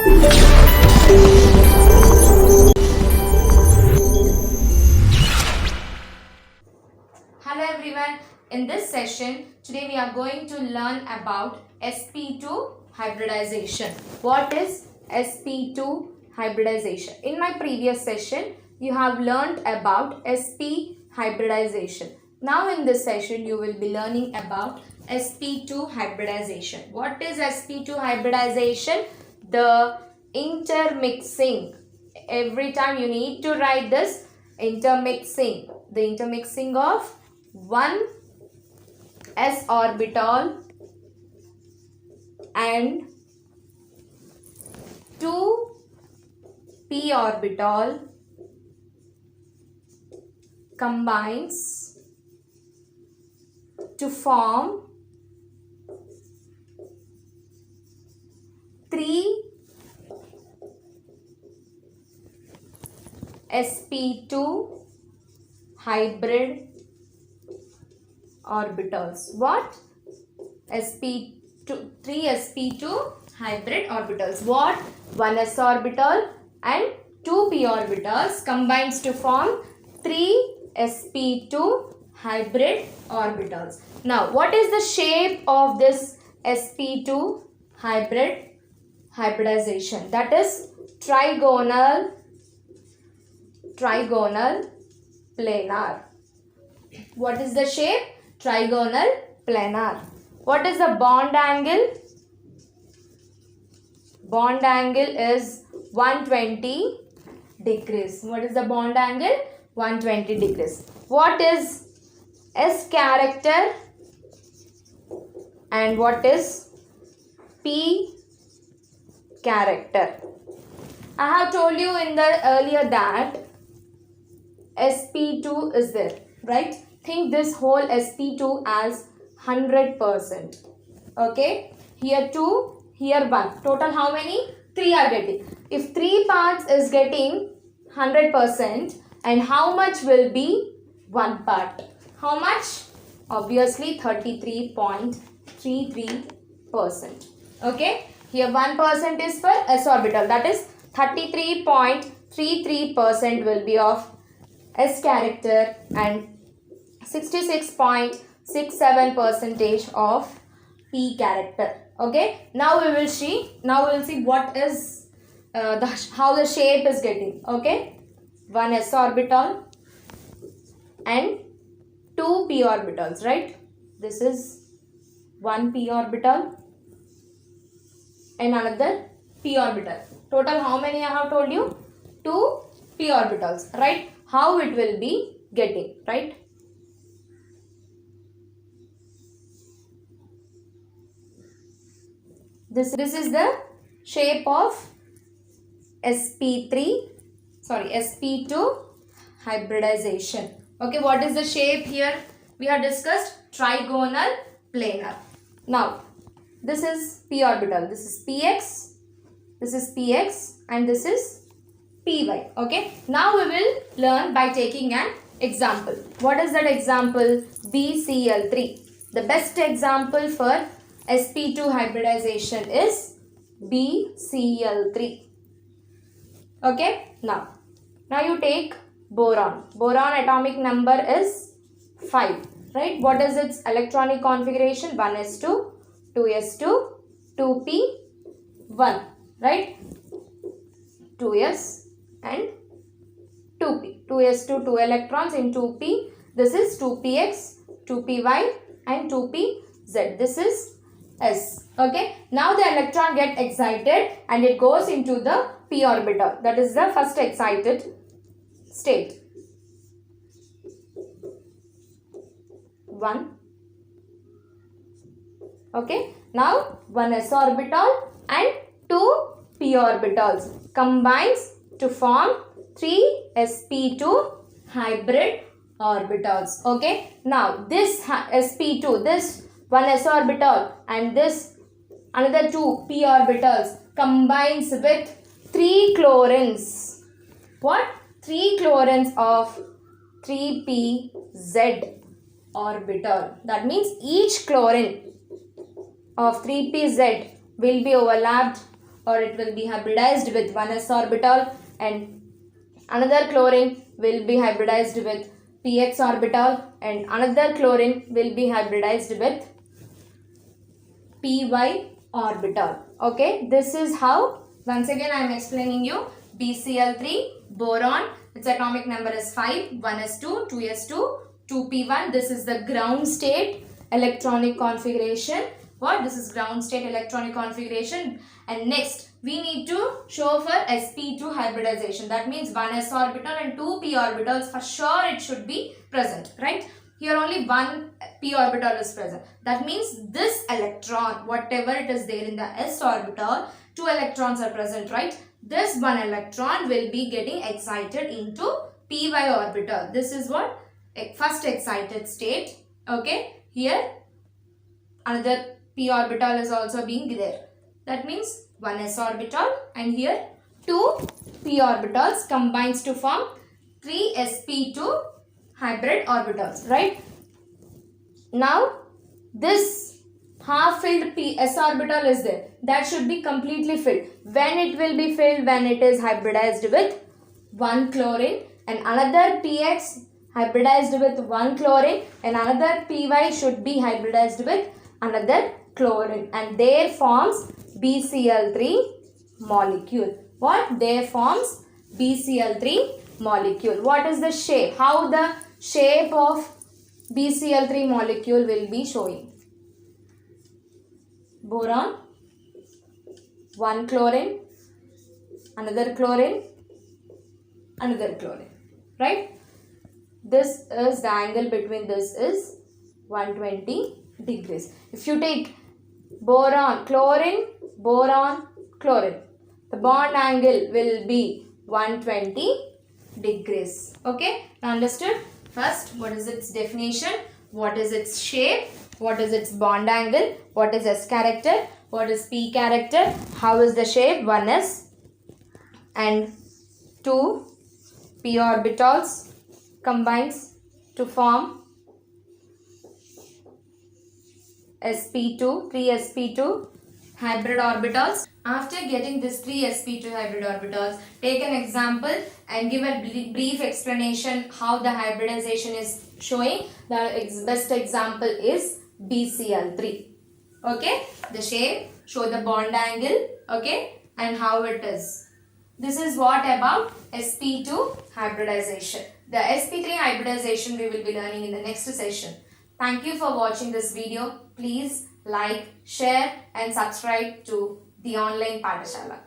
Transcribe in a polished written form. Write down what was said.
Hello everyone, in this session today we are going to learn about sp2 hybridization. What is sp2 hybridization? In my previous session you have learned about sp hybridization. Now in this session you will be learning about sp2 hybridization. What is sp2 hybridization? The intermixing. Every time you need to write this intermixing. The intermixing of one s orbital and two p orbital combines to form three sp2 hybrid orbitals. What? Three sp2 hybrid orbitals. What? One s orbital and two p orbitals combines to form three sp2 hybrid orbitals. Now, what is the shape of this sp2 hybridization? That is trigonal planar. What is the shape? Trigonal planar. What is the bond angle? Bond angle is 120 degrees. What is the bond angle? 120 degrees. What is S character and what is P character? I have told you in the earlier that sp2 is there, right? Think this whole sp2 as 100%. Okay, here 2, here 1. Total how many? 3 are getting. If 3 parts is getting 100%, and how much will be 1 part? How much? Obviously 33.33%. Okay, here 1% is for s orbital, that is 33.33% will be of S character and 66.67% of P character. Okay. Now we will see. What is how the shape is getting. Okay. One s orbital and two p orbitals. Right. This is one p orbital and another p orbital. Total how many I have told you? 2 p orbitals. Right. How it will be getting, right? This is the shape of sp2 hybridization. Okay, what is the shape here? We have discussed trigonal planar. Now, this is p orbital. This is px. This is px and this is py. Okay, now we will learn by taking an example. What is that example? BCl3. The best example for sp2 hybridization is BCl3. Okay, now you take boron. Boron atomic number is 5, right? What is its electronic configuration? 1s2, 2s2, 2p1, right? 2s and 2p. 2s2, 2 electrons in 2p. This is 2px, 2py and 2pz. This is s. Okay. Now the electron gets excited and it goes into the p orbital. That is the first excited state. 1. Okay. Now one s orbital and 2 p orbitals combines to form 3 sp2 hybrid orbitals. Okay. Now this sp2, this one s orbital and this another 2 p orbitals combines with 3 chlorines. What? 3 chlorines of 3pz orbital. That means each chlorine of 3pz will be overlapped or it will be hybridized with 1s orbital, and another chlorine will be hybridized with px orbital, and another chlorine will be hybridized with py orbital. Okay, this is how, once again I am explaining you, BCl3, boron, its atomic number is 5, 1s2, 2s2, 2p1. This is the ground state electronic configuration. What? This is ground state electronic configuration. And next, we need to show for sp2 hybridization. That means 1s orbital and 2 p orbitals, for sure it should be present, right? Here only one p orbital is present. That means this electron, whatever it is there in the s orbital, 2 electrons are present, right? This one electron will be getting excited into py orbital. This is what? First excited state. Okay. Here another p orbital is also being there. That means 1s orbital, and here 2 p orbitals combines to form 3 sp2 hybrid orbitals, right? Now this half filled s orbital is there. That should be completely filled. When it will be filled? When it is hybridized with 1 chlorine and another px hybridized with 1 chlorine, and another py should be hybridized with another chlorine, and there forms BCl3 molecule. What? There forms BCl3 molecule. What is the shape? How the shape of BCl3 molecule will be showing? Boron, 1 chlorine, another chlorine, another chlorine, right? This is the angle between this is 120 degrees. If you take boron, chlorine, boron, chlorine, the bond angle will be 120 degrees. Okay, understood? First, what is its definition? What is its shape? What is its bond angle? What is S character? What is P character? How is the shape? 1s and 2 p orbitals combines to form sp2, 3 sp2 hybrid orbitals. After getting this 3 sp2 hybrid orbitals, take an example and give a brief explanation how the hybridization is showing. The best example is BCl3. Okay, the shape, show the bond angle, okay, and how it is. This is what about sp2 hybridization. The sp3 hybridization we will be learning in the next session. Thank you for watching this video. Please like, share and subscribe to the online Pathashala.